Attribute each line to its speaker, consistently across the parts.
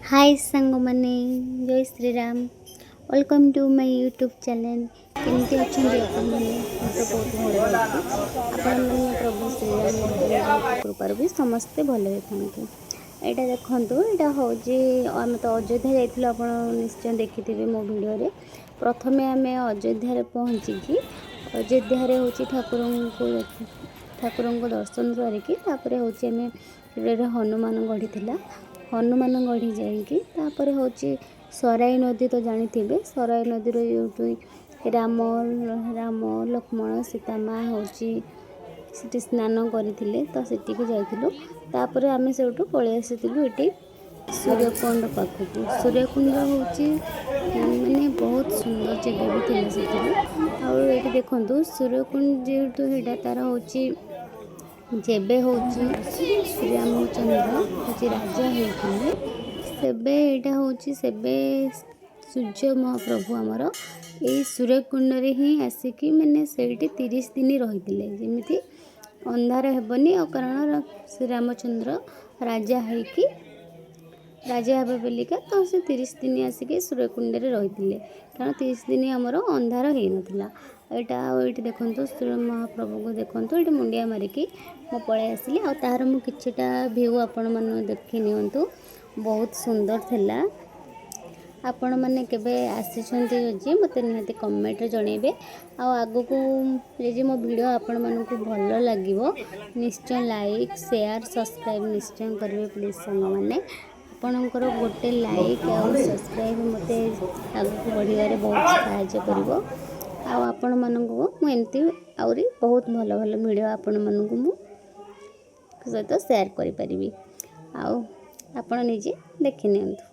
Speaker 1: हाय सांग मैंने जय Shri Ram welcome to my YouTube channel केमती अच्छा अपन मैंने बहुत भल आपण मैंने प्रभु श्रीराम कृपार भी समस्ते भल था यहाँ देखु यहाँ हूँ आम तो अयोध्या जाइलु आप निश्चय देखी मो भिडियो प्रथमे आम अयोध्या पहुँचिकी अयोध्या हूँ ठाकुर को दर्शन करके हूँ हनुमान गढ़ी थी हनुमान गढ़ी जापर हूँ सराई नदी तो जानी सराई नदी यूँ राम राम लक्ष्मण सीता माँ हूँ सीटी स्नान करते तो सेठी जाइलु तापर आम से पलि आसीलु ये सूर्यकुंड पाखक सूर्यकुंड हूँ माने बहुत सुंदर जगह भी थी से देखु सूर्यकुंड जेहेतु यहाँ तार हूँ जेबे हूँ रामचंद्र हूँ राजा होते सेबे यहाँ हूँ सेबे सूर्य महाप्रभु आमर यही सूर्यकुंड रे ही आसिकी मैंने से 30 दिन रही जमी अंधार हेबनी कारण श्री रामचंद्र राजा होकी राजा हे बोलिका तो से 30 दिन आसिक सूर्यकुंड रे रही कारण 30 दिन आमर अंधार हो नाला यहाँ ये देखो सूर्य महाप्रभु को देखो ये मुंडिया मारिकी मो पलि आसली आ तार मु किछिटा व्यू आपण मन देखि नियंतु बहुत सुंदर थिला आपण मैंने केबे आसीछन्ती जे मते निहाती कमेंट रे जणेबे आ आगो को जे मो वीडियो आपण मन को भल लागिवो निश्चय लाइक शेयर सब्सक्राइब निश्चय करिवे प्लीज संग माने आपणकर गोटे लाइक और सब्सक्राइब मते आगो को बढ़िया बहुत सहायता करिवो आ आपण मानकु मु एमती आउरी बहुत भल भल वीडियो आपण मानकु मु सहित शेयर करि परिबी आ आपण निजे देखि नियंतु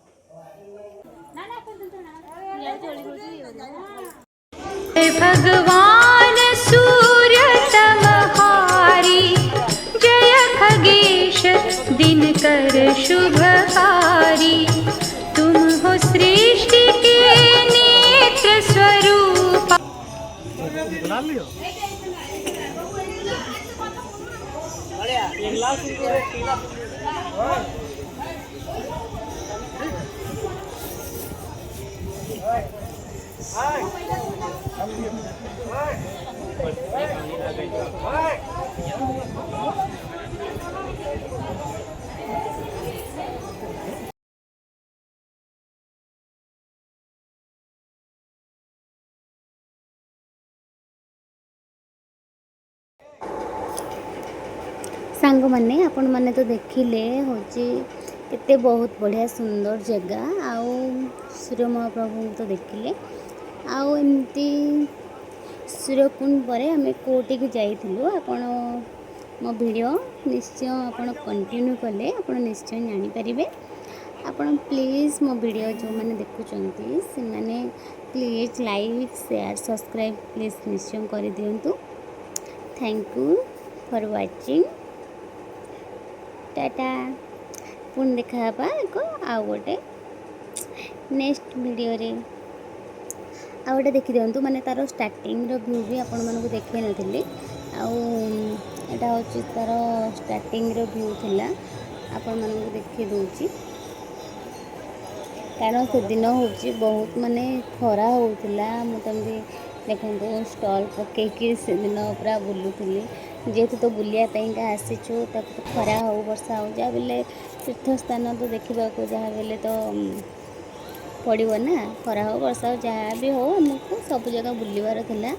Speaker 2: भगवान सूर्य तमहारी जय खगेश दिनकर शुभकारी तुम हो सृष्टि के नेत्र स्वरूप
Speaker 1: सांग माने आपण माने तो देखिले हूँ केते बहुत बढ़िया सुंदर जगह आउ सूर्य महाप्रभु तो देखिले आउ एमती सूर्यकुंड पर आम कोटी की जाइलु आपण मो वीडियो निश्चय आपण कंटिन्यू कले आपण निश्चय जानी परिबे आपण प्लीज मो वीडियो जो माने देखुचंती से माने please like share subscribe please निश्चय कर दियंतु thank you for watching tata पुन देखा को आउ गोटे नेक्स्ट वीडियो रे आ गोटे देखी दिंतु माने तार स्टार्टिंग रो व्यू भी आपण मानक देखै नथिली आटा हूँ तार स्टार्टिंग रो व्यू थिला आपण मानक देखि दउची कारण से दिन हूँ बहुत माने खरा होउथिला मुतंदी देखंतु स्टॉल पकेकी से दिन पूरा बुलुथिली जेहेतु तो बुलिया का आसीचु तो खरा हो वर्षा हो जहाँ बेले तीर्थ स्थान तो देखा जहाँ बेले तो पड़ो ना खरा हो वर्षा हो जहाँ भी हो आमको सब जगह बुलवार थिला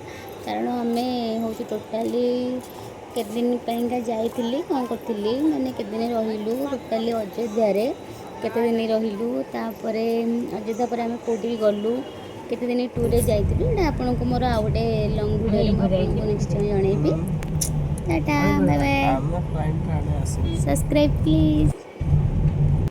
Speaker 1: कारण आम हूँ टोटाली केते दिन का जाइली कौन करी मैंने केते दिन रहिलु टोटाली अयोध्या रे केते दिन रहिलु तापर अयोध्या पर आम कोठी गलु केते दिन टूर रे जाइलु आपन को मोर आ गोटे लॉन्ग वीडियो निश्चय जनइबी tata bye bye subscribe please.